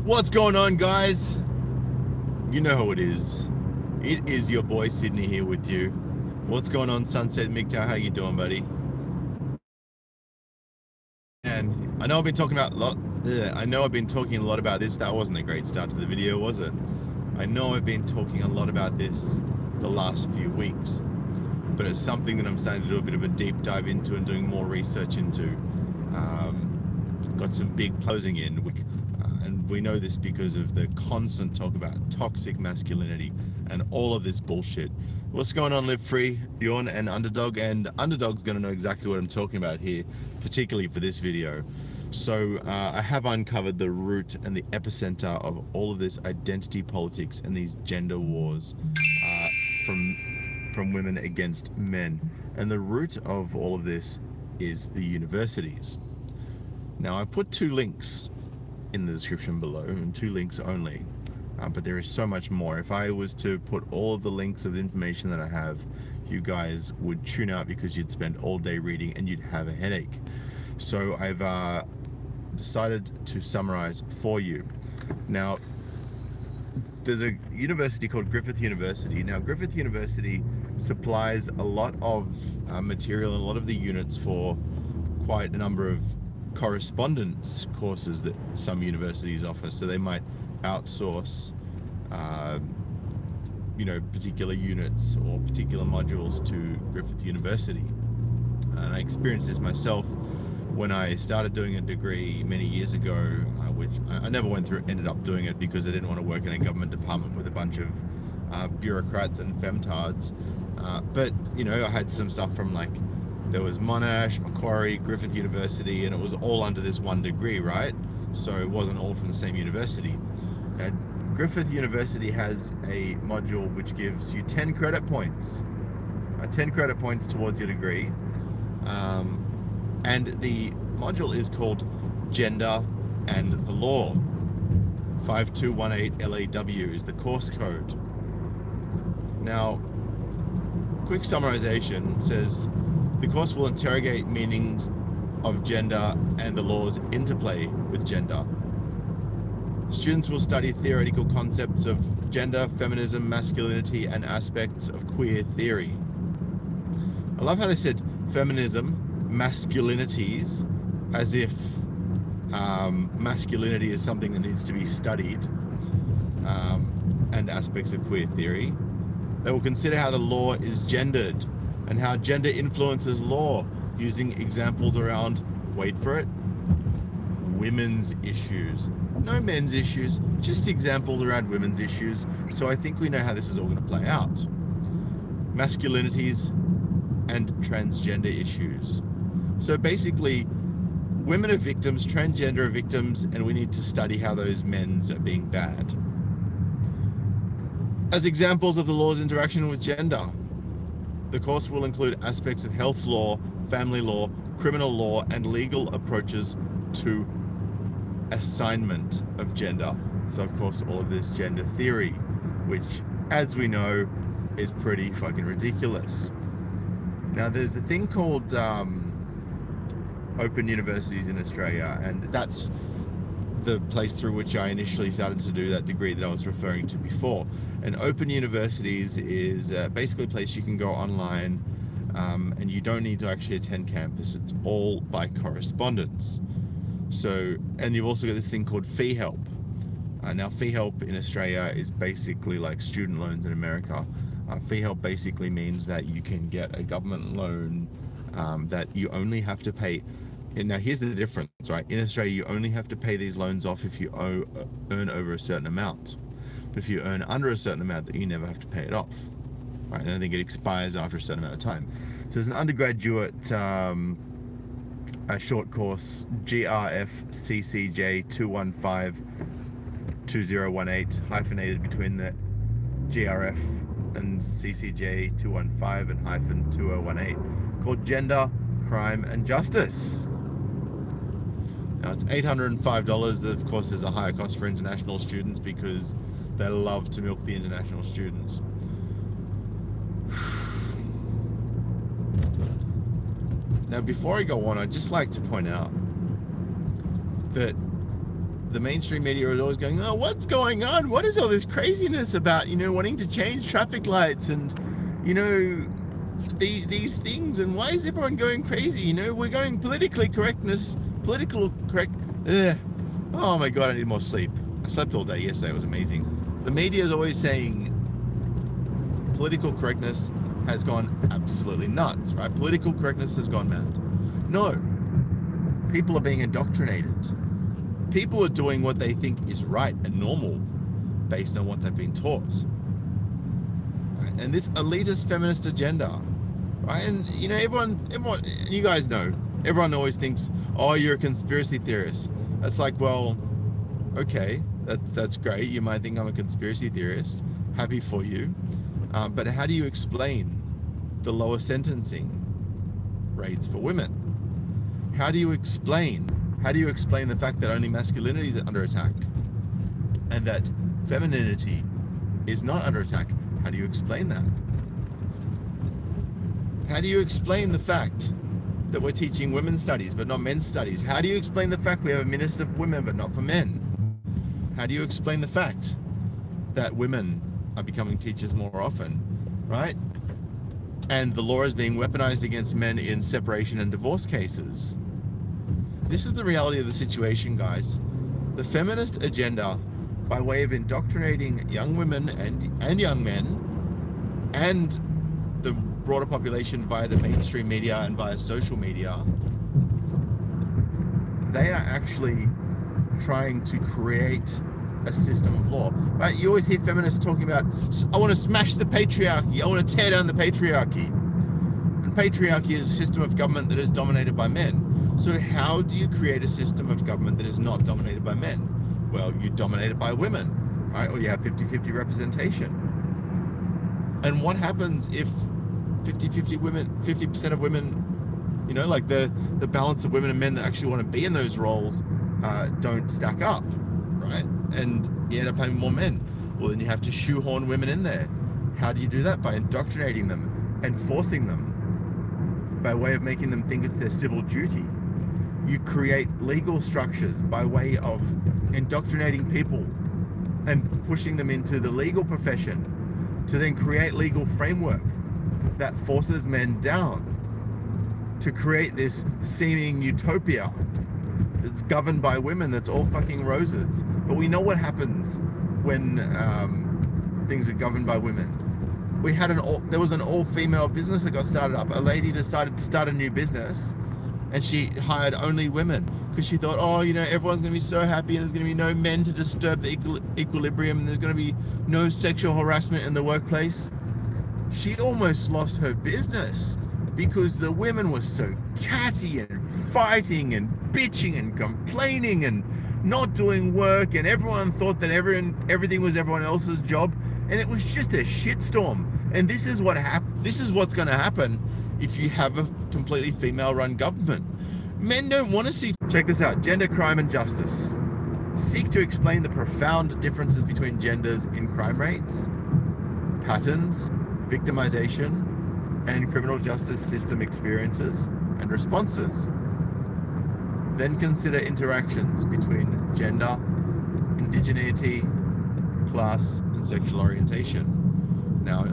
What's going on, guys? You know who it is. It is your boy Sydney here with you. What's going on, Sunset MGTOW? How you doing, buddy? And I know I've been talking about a lot. I know I've been talking a lot about this. That wasn't a great start to the video, was it? I know I've been talking a lot about this the last few weeks, but it's something that I'm starting to do a bit of a deep dive into and doing more research into. Got some big closing in, and we know this because of the constant talk about toxic masculinity and all of this bullshit. What's going on, Live Free, Bjorn, and Underdog? And Underdog's going to know exactly what I'm talking about here, particularly for this video. So I have uncovered the root and the epicenter of all of this identity politics and these gender wars from women against men. And the root of all of this is the universities. Now, I put two links in the description below, and two links only, but there is so much more. If I was to put all of the links of the information that I have, you guys would tune out because you'd spend all day reading and you'd have a headache. So I've decided to summarize for you. Now, there's a university called Griffith University. Now, Griffith University supplies a lot of material and a lot of the units for quite a number of correspondence courses that some universities offer. So they might outsource particular units or particular modules to Griffith University. And I experienced this myself when I started doing a degree many years ago, which I never ended up doing it because I didn't want to work in a government department with a bunch of bureaucrats and femtards. But I had some stuff from, like, there was Monash, Macquarie, Griffith University, and it was all under this one degree, right? So it wasn't all from the same university. And Griffith University has a module which gives you 10 credit points. 10 credit points towards your degree. And the module is called Gender and the Law. 5218 LAW is the course code. Now, quick summarization says, the course will interrogate meanings of gender and the law's interplay with gender. Students will study theoretical concepts of gender, feminism, masculinity, and aspects of queer theory. I love how they said feminism, masculinities, as if masculinity is something that needs to be studied, and aspects of queer theory. They will consider how the law is gendered and how gender influences law, using examples around, wait for it, women's issues. No men's issues, just examples around women's issues. So I think we know how this is all going to play out. Masculinities and transgender issues. So basically, women are victims, transgender are victims, and we need to study how those men's are being bad. As examples of the law's interaction with gender, the course will include aspects of health law, family law, criminal law, and legal approaches to assignment of gender. So of course, all of this gender theory, which, as we know, is pretty fucking ridiculous. Now, there's a thing called open universities in Australia, and that's the place through which I initially started to do that degree that I was referring to before. And open universities is basically a place you can go online, and you don't need to actually attend campus. It's all by correspondence. So, and you've also got this thing called fee help. Now, fee help in Australia is basically like student loans in America. Fee help basically means that you can get a government loan that you only have to pay. And now here's the difference, right? In Australia, you only have to pay these loans off if you earn over a certain amount. But if you earn under a certain amount, then you never have to pay it off, right? And I think it expires after a certain amount of time. So there's an undergraduate a short course, GRF CCJ 215-2018, hyphenated between the GRF and CCJ 215 and hyphen 2018, called Gender, Crime and Justice. Now, it's $805. Of course, there's a higher cost for international students because they love to milk the international students. Now, before I go on, I'd just like to point out that the mainstream media is always going, oh, what's going on? What is all this craziness about, you know, wanting to change traffic lights and, you know, these things, and why is everyone going crazy? You know, we're going political correct. Ugh. Oh my God, I need more sleep. I slept all day yesterday, it was amazing. The media is always saying political correctness has gone absolutely nuts, right? Political correctness has gone mad. No, people are being indoctrinated. People are doing what they think is right and normal based on what they've been taught. Right? And this elitist feminist agenda, right? And you know, everyone, you guys know, everyone always thinks, oh, you're a conspiracy theorist. That's like, well, okay, that's great. You might think I'm a conspiracy theorist. Happy for you. But how do you explain the lower sentencing rates for women? How do you explain the fact that only masculinity is under attack and that femininity is not under attack? How do you explain that? How do you explain the fact that we're teaching women's studies but not men's studies? How do you explain the fact we have a minister for women but not for men? How do you explain the fact that women are becoming teachers more often, right? And the law is being weaponized against men in separation and divorce cases. This is the reality of the situation, guys. The feminist agenda, by way of indoctrinating young women and young men and the broader population via the mainstream media and via social media, they are actually trying to create a system of law. Right? You always hear feminists talking about, I want to smash the patriarchy, I want to tear down the patriarchy. And patriarchy is a system of government that is dominated by men. So how do you create a system of government that is not dominated by men? Well, you dominate it by women, right? Or you have 50-50 representation. And what happens if 50% of women, you know, like the balance of women and men that actually want to be in those roles don't stack up, right? And you end up having more men. Well, then you have to shoehorn women in there. How do you do that? By indoctrinating them and forcing them, by way of making them think it's their civil duty. You create legal structures by way of indoctrinating people and pushing them into the legal profession to then create legal framework that forces men down, to create this seeming utopia that's governed by women, that's all fucking roses. But we know what happens when things are governed by women. There was an all-female business that got started up. A lady decided to start a new business and she hired only women because she thought, oh, you know, everyone's going to be so happy and there's going to be no men to disturb the equilibrium and there's going to be no sexual harassment in the workplace. She almost lost her business because the women were so catty and fighting and bitching and complaining and not doing work, and everyone thought that everything was everyone else's job, and it was just a shitstorm. And this is what's going to happen if you have a completely female-run government. Men don't want to see. Check this out: gender, crime, and justice. Seek to explain the profound differences between genders in crime rates, patterns, victimization, and criminal justice system experiences and responses. Then consider interactions between gender, indigeneity, class, and sexual orientation. Now,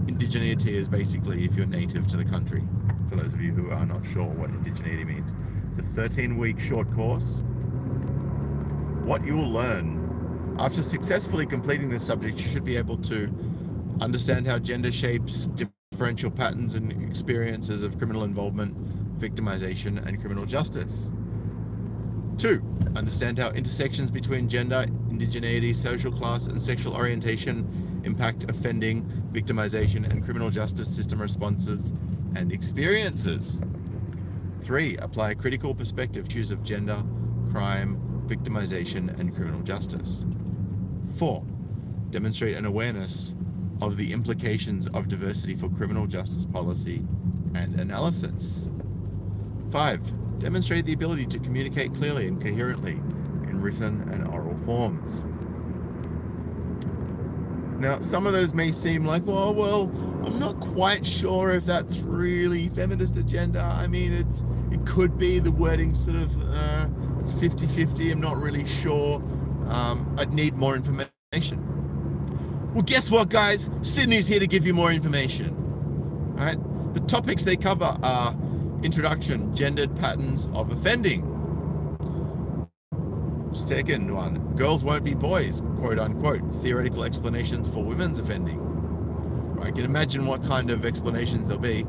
indigeneity is basically if you're native to the country. For those of you who are not sure what indigeneity means, it's a 13-week short course. What you will learn after successfully completing this subject, you should be able to understand how gender shapes differential patterns and experiences of criminal involvement, victimization, and criminal justice. 2, understand how intersections between gender, indigeneity, social class, and sexual orientation impact offending, victimization, and criminal justice system responses and experiences. 3, apply a critical perspective to use of gender, crime, victimization, and criminal justice. 4, demonstrate an awareness of the implications of diversity for criminal justice policy and analysis. 5, demonstrate the ability to communicate clearly and coherently in written and oral forms. Now, some of those may seem like, well, I'm not quite sure if that's really feminist agenda. I mean, it could be the wording sort of, it's 50-50, I'm not really sure. I'd need more information. Well, guess what, guys? Sydney's here to give you more information. All right? The topics they cover are introduction, gendered patterns of offending. Second one, girls won't be boys, quote unquote, theoretical explanations for women's offending. I can imagine what kind of explanations there'll be.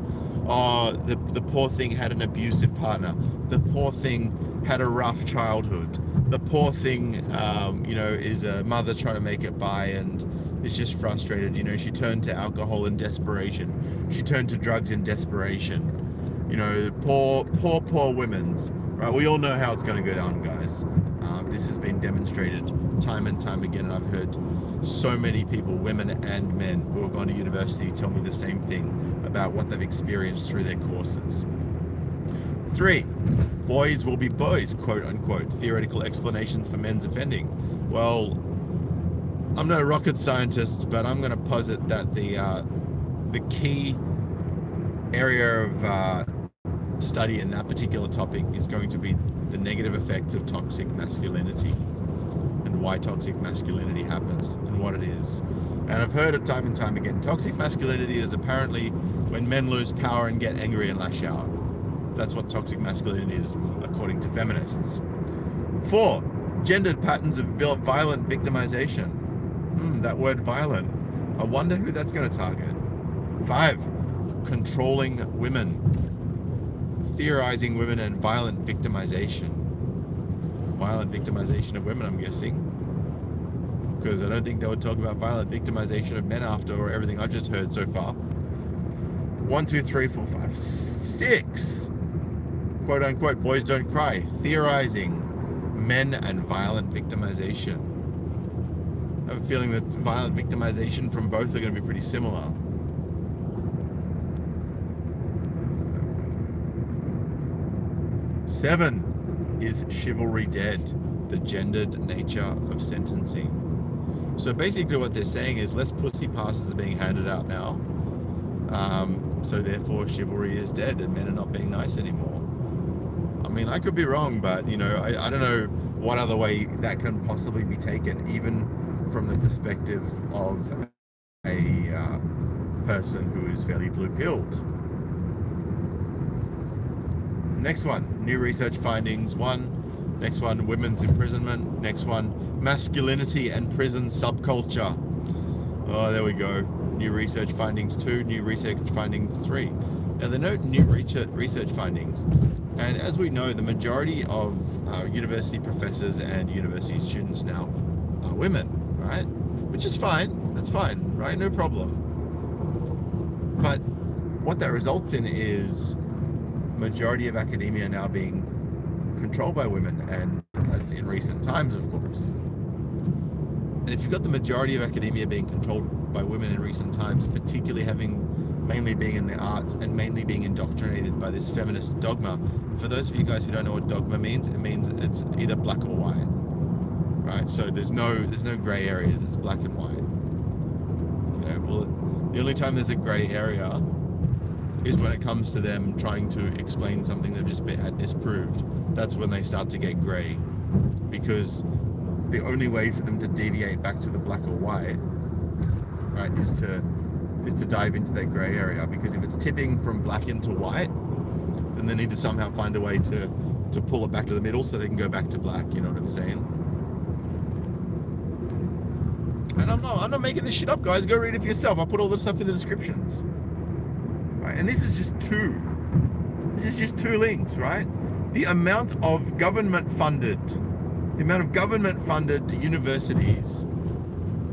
Oh, the poor thing had an abusive partner. The poor thing had a rough childhood. The poor thing, you know, is a mother trying to make it by and is just frustrated. You know, she turned to alcohol in desperation. She turned to drugs in desperation. You know, poor women's, right? We all know how it's going to go down, guys. This has been demonstrated time and time again, and I've heard so many people, women and men, who have gone to university tell me the same thing about what they've experienced through their courses. 3, boys will be boys, quote unquote, theoretical explanations for men's offending. Well, I'm no rocket scientist, but I'm going to posit that the key area of study in that particular topic is going to be the negative effects of toxic masculinity and why toxic masculinity happens and what it is. And I've heard it time and time again. Toxic masculinity is apparently when men lose power and get angry and lash out. That's what toxic masculinity is, according to feminists. 4, gendered patterns of violent victimization. That word violent. I wonder who that's going to target. 5, controlling women. Theorizing women and violent victimization. Violent victimization of women, I'm guessing. Because I don't think they would talk about violent victimization of men after everything I've just heard so far. 1, 2, 3, 4, 5, 6. Quote unquote, boys don't cry. Theorizing men and violent victimization. I have a feeling that violent victimization from both are going to be pretty similar. 7 is chivalry dead, the gendered nature of sentencing. So basically what they're saying is less pussy passes are being handed out now. So therefore chivalry is dead and men are not being nice anymore. I mean, I could be wrong, but you know, I don't know what other way that can possibly be taken, even from the perspective of a person who is fairly blue-pilled. Next one, new research findings 1. Next one, women's imprisonment. Next one, masculinity and prison subculture. Oh, there we go. New research findings 2, new research findings 3. Now they note new research findings, and as we know, the majority of university professors and university students now are women, right? Which is fine, that's fine, right? No problem. But what that results in is majority of academia now being controlled by women, and that's in recent times, of course. And if you've got the majority of academia being controlled by women in recent times, particularly mainly being in the arts and mainly being indoctrinated by this feminist dogma, and for those of you guys who don't know what dogma means, it means it's either black or white, right? So there's no gray areas, it's black and white. You know, well, the only time there's a gray area is when it comes to them trying to explain something they've just had disproved. That's when they start to get grey, because the only way for them to deviate back to the black or white, right, is to dive into that grey area. Because if it's tipping from black into white, then they need to somehow find a way to pull it back to the middle so they can go back to black. You know what I'm saying? And I'm not making this shit up, guys. Go read it for yourself. I'll put all the stuff in the descriptions. Right, and this is just two. This is just 2 links, right? The amount of government-funded universities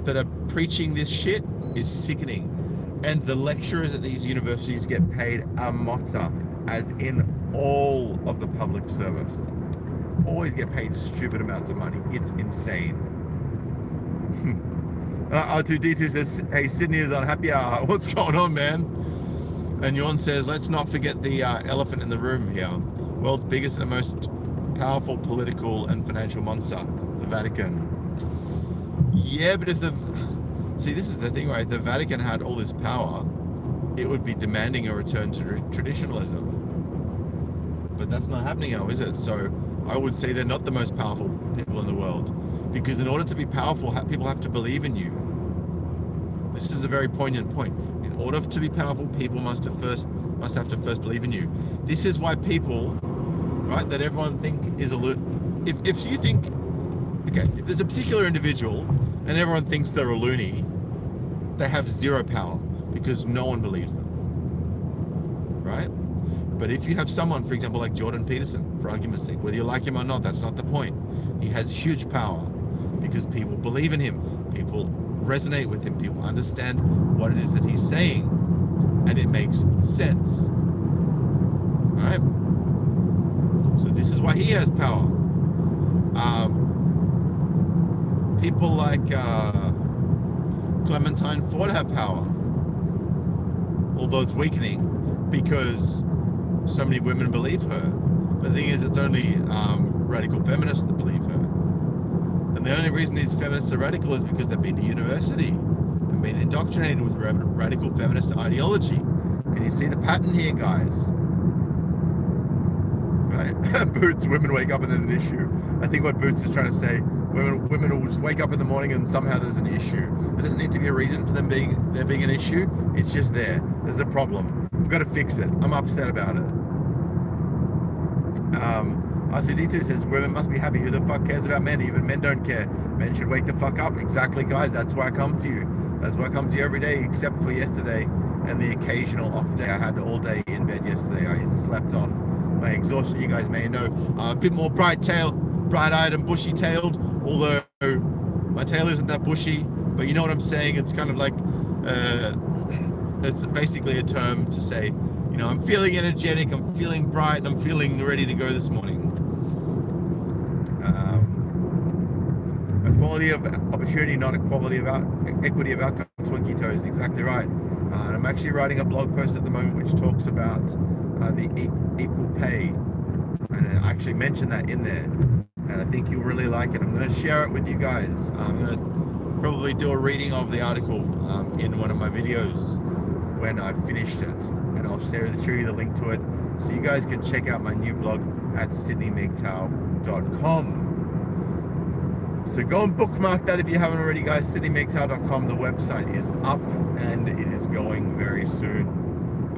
that are preaching this shit is sickening. And the lecturers at these universities get paid a mozza, as in all of the public service. Always get paid stupid amounts of money. It's insane. R2D2 says, hey, Sydney is on happy hour. What's going on, man? And Yon says, let's not forget the elephant in the room here. World's biggest and most powerful political and financial monster, the Vatican. Yeah, but if see, this is the thing, right? If the Vatican had all this power, it would be demanding a return to traditionalism. but that's not happening now, is it? So I would say they're not the most powerful people in the world, because in order to be powerful, people have to believe in you. This is a very poignant point. In order to be powerful, people must have to first believe in you. This is why people, right, that everyone think is a if you think, okay, if there's a particular individual and everyone thinks they're a loony, they have zero power because no one believes them, right? But if you have someone, for example, like Jordan Peterson, for argument's sake, whether you like him or not, that's not the point. He has huge power because people believe in him, people resonate with him, people understand what it is that he's saying, and it makes sense, right? So this is why he has power. People like Clementine Ford have power, although it's weakening because so many women believe her. But the thing is, it's only radical feminists that believe her. And the only reason these feminists are radical is because they've been to university and been indoctrinated with radical feminist ideology. Can you see the pattern here, guys? Right? Boots, women wake up and there's an issue. I think what Boots is trying to say, women will just wake up in the morning and somehow there's an issue. There doesn't need to be a reason for there being an issue. It's just there. There's a problem. We've got to fix it. I'm upset about it. RCD2 says, women must be happy. Who the fuck cares about men? Even men don't care. Men should wake the fuck up. Exactly, guys. That's why I come to you. That's why I come to you every day, except for yesterday and the occasional off day. I had all day in bed yesterday. I slept off my exhaustion. You guys may know. A bit more bright-eyed and bushy-tailed, although my tail isn't that bushy. But you know what I'm saying? It's kind of like, it's basically a term to say, you know, I'm feeling energetic, I'm feeling bright, and I'm feeling ready to go this morning. Equality of opportunity, not equality of equity of outcome. Twinkie Toes, exactly right. And I'm actually writing a blog post at the moment which talks about the equal pay, and I actually mentioned that in there, and I think you'll really like it. I'm going to share it with you guys. I'm going to probably do a reading of the article in one of my videos when I've finished it, and I'll share you the link to it so you guys can check out my new blog at sydneymgtow.com. So go and bookmark that if you haven't already, guys. sydneymgtow.com. The website is up and it is going very soon.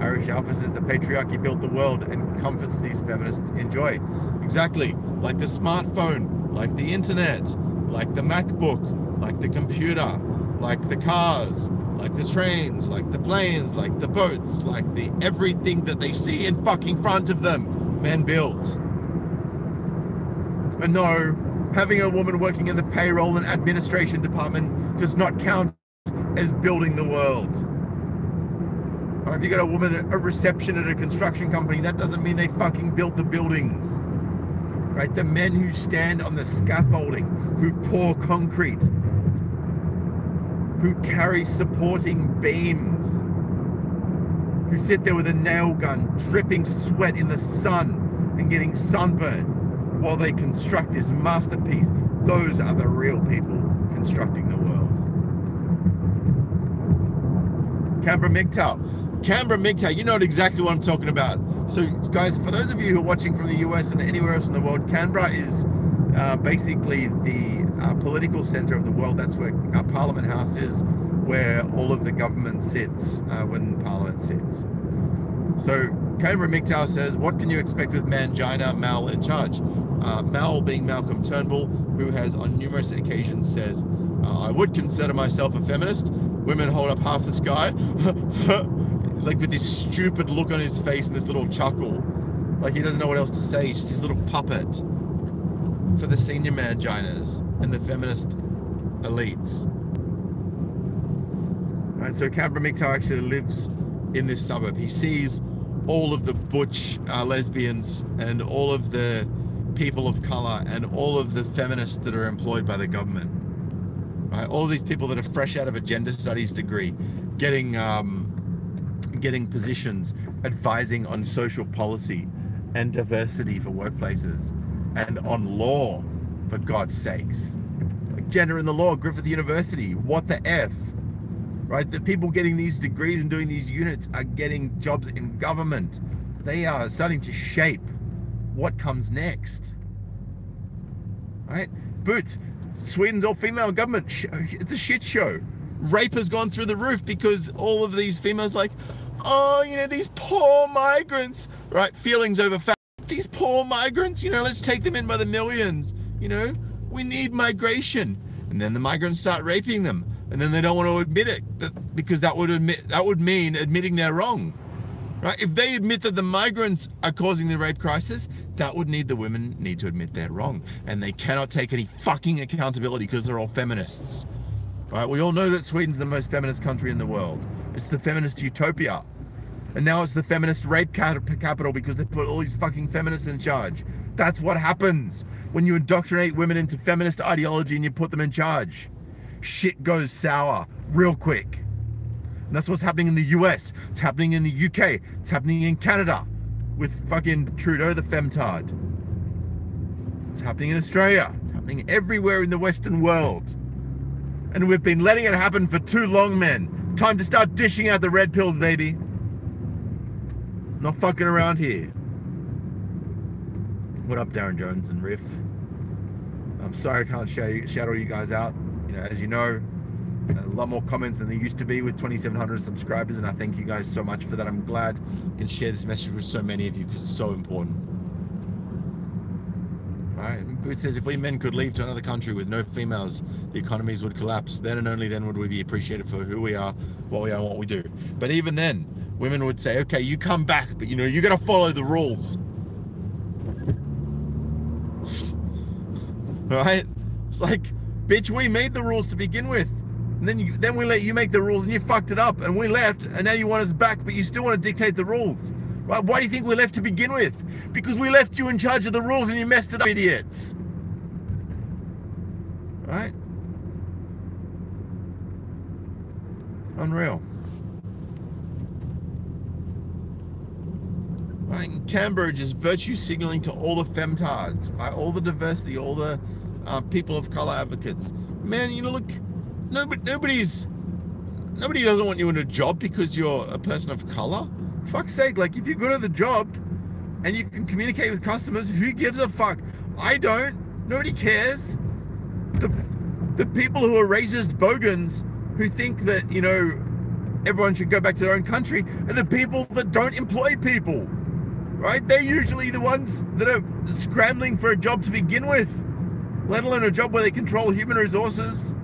Irish Alpha says the patriarchy built the world and comforts these feminists enjoy. Exactly, like the smartphone, like the internet, like the MacBook, like the computer, like the cars, like the trains, like the planes, like the boats, like the everything that they see in fucking front of them, men built. And no, having a woman working in the payroll and administration department does not count as building the world. Or if you got a woman at a reception at a construction company, that doesn't mean they fucking built the buildings. Right? The men who stand on the scaffolding, who pour concrete, who carry supporting beams, who sit there with a nail gun, dripping sweat in the sun and getting sunburned while they construct this masterpiece. Those are the real people constructing the world. Canberra MGTOW, you know exactly what I'm talking about. So guys, for those of you who are watching from the US and anywhere else in the world, Canberra is basically the political center of the world. That's where our Parliament House is, where all of the government sits when Parliament sits. So Canberra MGTOW says, what can you expect with Mangina Mal in charge? Mal being Malcolm Turnbull, who has on numerous occasions says, I would consider myself a feminist. Women hold up half the sky. Like with this stupid look on his face and this little chuckle. Like he doesn't know what else to say. Just his little puppet for the senior manginas and the feminist elites. Right, so Canberra MGTOW actually lives in this suburb. He sees all of the butch lesbians and all of the people of color and all of the feminists that are employed by the government. Right? All of these people that are fresh out of a gender studies degree, getting positions, advising on social policy and diversity for workplaces and on law, for God's sakes. Like gender in the law, Griffith University, what the F? Right? The people getting these degrees and doing these units are getting jobs in government. They are starting to shape what comes next? Right? Boots, Sweden's all-female government. It's a shit show. Rape has gone through the roof because all of these females like, oh, you know, these poor migrants, right? Feelings over fact. These poor migrants, you know, let's take them in by the millions. You know, we need migration. And then the migrants start raping them. And then they don't want to admit it because that would mean admitting they're wrong. Right? If they admit that the migrants are causing the rape crisis, that would need the women need to admit they're wrong. And they cannot take any fucking accountability because they're all feminists. Right? We all know that Sweden's the most feminist country in the world. It's the feminist utopia. And now it's the feminist rape capital because they put all these fucking feminists in charge. That's what happens when you indoctrinate women into feminist ideology and you put them in charge. Shit goes sour real quick. And that's what's happening in the US. It's happening in the UK. It's happening in Canada with fucking Trudeau the femtard. It's happening in Australia. It's happening everywhere in the Western world. And we've been letting it happen for too long, men. Time to start dishing out the red pills, baby. Not fucking around here. What up, Darren Jones and Riff? I'm sorry I can't shout all you guys out. You know, as you know, a lot more comments than there used to be with 2,700 subscribers, and I thank you guys so much for that. I'm glad I can share this message with so many of you because it's so important. Right? And Booth says, if we men could leave to another country with no females, the economies would collapse. Then and only then would we be appreciated for who we are, what we are, and what we do. But even then, women would say, okay, you come back, but you know, you got to follow the rules. Right? It's like, bitch, we made the rules to begin with. And then we let you make the rules and you fucked it up and we left and now you want us back, but you still want to dictate the rules. Right? Why do you think we left to begin with? Because we left you in charge of the rules and you messed it up, idiots. Right? Unreal. Right? And Canberra just virtue signaling to all the femtards, right? All the diversity, all the people of color advocates. Man, you know, look, nobody doesn't want you in a job because you're a person of color. Fuck's sake, like if you're good at the job and you can communicate with customers, who gives a fuck? I don't. Nobody cares. The people who are racist bogans who think that, you know, everyone should go back to their own country are the people that don't employ people, right? They're usually the ones that are scrambling for a job to begin with, let alone a job where they control human resources.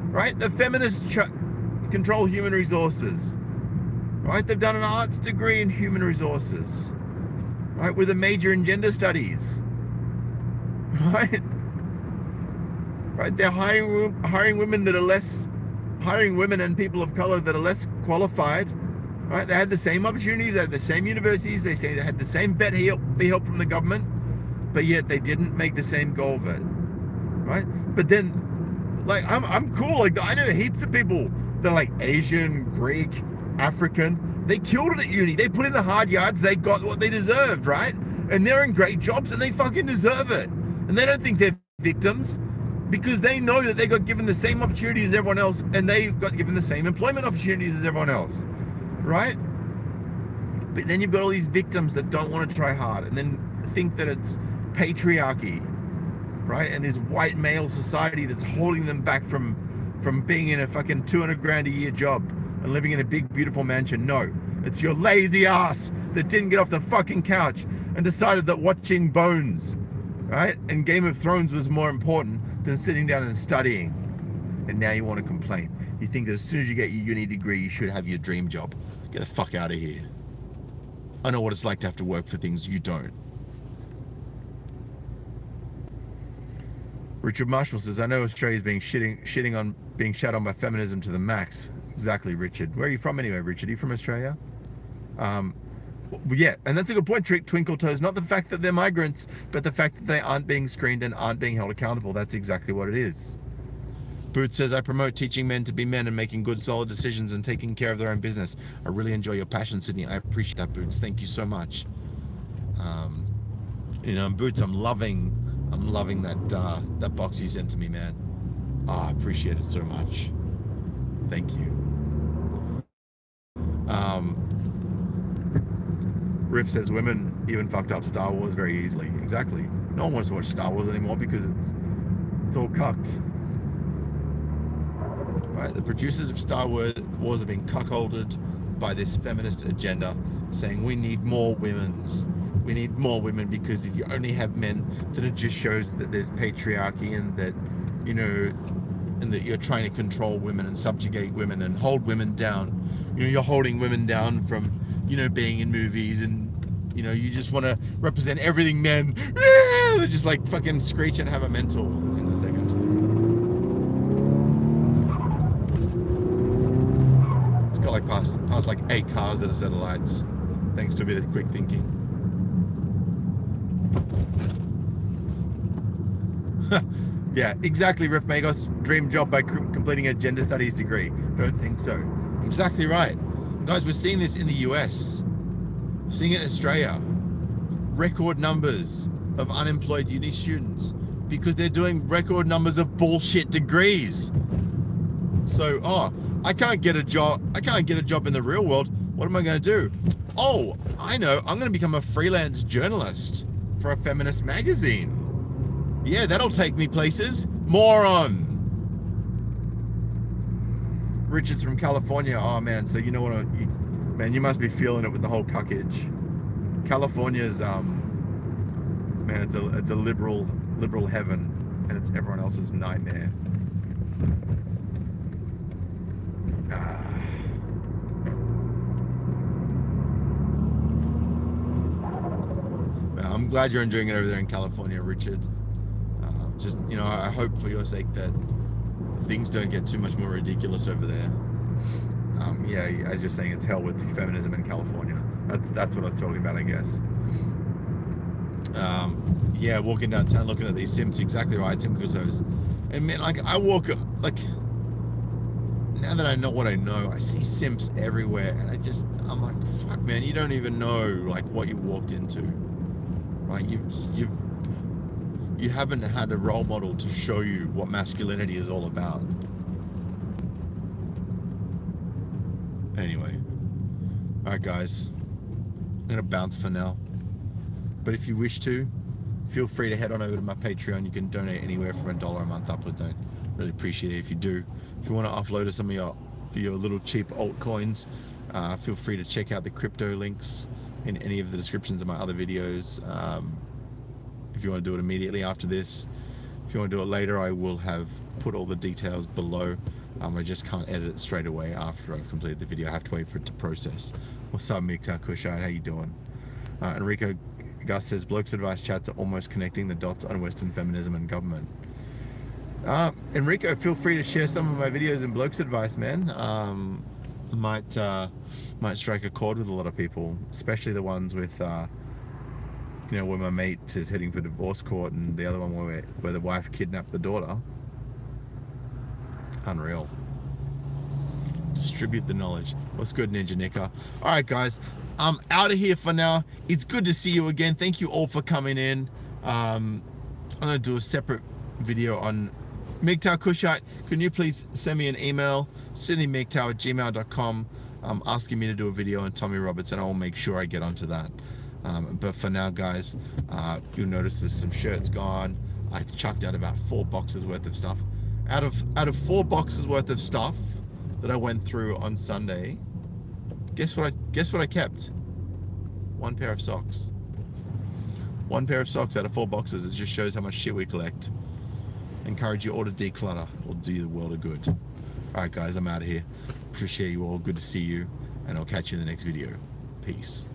Right? The feminists control human resources. Right? They've done an arts degree in human resources. Right? With a major in gender studies. Right? Right? They're hiring women that are less, hiring women and people of color that are less qualified. Right? They had the same opportunities, they had the same universities, they say they had the same vet fee help from the government, but yet they didn't make the same goal vet. Right? But then, like, I'm cool. Like, I know heaps of people that are like Asian, Greek, African. They killed it at uni. They put in the hard yards. They got what they deserved, right? And they're in great jobs and they fucking deserve it. And they don't think they're victims because they know that they got given the same opportunities as everyone else and they got given the same employment opportunities as everyone else, right? But then you've got all these victims that don't want to try hard and then think that it's patriarchy, right? And this white male society that's holding them back from being in a fucking 200 grand a year job and living in a big, beautiful mansion. No, it's your lazy ass that didn't get off the fucking couch and decided that watching Bones, right, and Game of Thrones was more important than sitting down and studying. And now you want to complain. You think that as soon as you get your uni degree, you should have your dream job. Get the fuck out of here. I know what it's like to have to work for things you don't. Richard Marshall says, I know Australia's being being shat on by feminism to the max. Exactly, Richard. Where are you from anyway, Richard? Are you from Australia? Yeah, and that's a good point, Twinkle Toes. Not the fact that they're migrants, but the fact that they aren't being screened and aren't being held accountable. That's exactly what it is. Booth says, I promote teaching men to be men and making good, solid decisions and taking care of their own business. I really enjoy your passion, Sydney. I appreciate that, Boots. Thank you so much. You know, Boots, I'm loving that box you sent to me, man. I appreciate it so much. Thank you. Riff says women even fucked up Star Wars very easily. Exactly. No one wants to watch Star Wars anymore because it's all cucked. Right? The producers of Star Wars have been cuckolded by this feminist agenda, saying we need more women. We need more women because if you only have men, then it just shows that there's patriarchy and that, you know, and that you're trying to control women and subjugate women and hold women down. You know, you're holding women down from, you know, being in movies, and you know, you just want to represent everything men. They're just like fucking screech and have a mental in a second. It's got like past like 8 cars that are set of lights, thanks to a bit of quick thinking. Yeah, exactly, Riff Magos. Dream job by completing a gender studies degree. Don't think so. Exactly right. Guys, we're seeing this in the US. Seeing it in Australia. Record numbers of unemployed uni students because they're doing record numbers of bullshit degrees. So, oh, I can't get a job in the real world. What am I going to do? Oh, I know. I'm going to become a freelance journalist for a feminist magazine. Yeah, that'll take me places. Moron. Richard's from California. Oh man, so you know what? Man, you must be feeling it with the whole cuckage. California's man, it's a liberal heaven, and it's everyone else's nightmare. I'm glad you're enjoying it over there in California, Richard. Just, you know, I hope for your sake that things don't get too much more ridiculous over there. Yeah, as you're saying, it's hell with feminism in California. That's what I was talking about, I guess. Yeah, walking downtown looking at these Sims, exactly right, Simcotos. And man, like, I walk, like, now that I know what I know, I see simps everywhere, and I'm like, fuck man, you don't even know, like, what you walked into. Right, you haven't had a role model to show you what masculinity is all about. Anyway, alright guys, I'm gonna bounce for now. But if you wish to, feel free to head on over to my Patreon. You can donate anywhere from $1 a month upwards. I really appreciate it if you do. If you want to offload some of your little cheap altcoins, feel free to check out the crypto links in any of the descriptions of my other videos. If you want to do it immediately after this, if you want to do it later, I will have put all the details below. I just can't edit it straight away after I've completed the video. I have to wait for it to process. What's up, MGTOW Kushite? How you doing? Enrico Gus says, Blokes Advice chats are almost connecting the dots on Western feminism and government. Enrico, feel free to share some of my videos in Blokes Advice, man. Might strike a chord with a lot of people, especially the ones with you know, where my mate is heading for divorce court, and the other one where the wife kidnapped the daughter. Unreal. Distribute the knowledge. What's good, Ninja Nika? Alright guys, I'm out of here for now. It's good to see you again. Thank you all for coming in. I'm gonna do a separate video on MGTOW Kushite. Can you please send me an email, sydneymgtow@gmail.com, asking me to do a video on Tommy Roberts, and I will make sure I get onto that. But for now, guys, you'll notice there's some shirts gone. I chucked out about 4 boxes worth of stuff. Out of 4 boxes worth of stuff that I went through on Sunday, guess what I kept? 1 pair of socks. 1 pair of socks out of 4 boxes. It just shows how much shit we collect. Encourage you all to declutter. It'll do you the world of good. Alright guys, I'm out of here. Appreciate you all. Good to see you. And I'll catch you in the next video. Peace.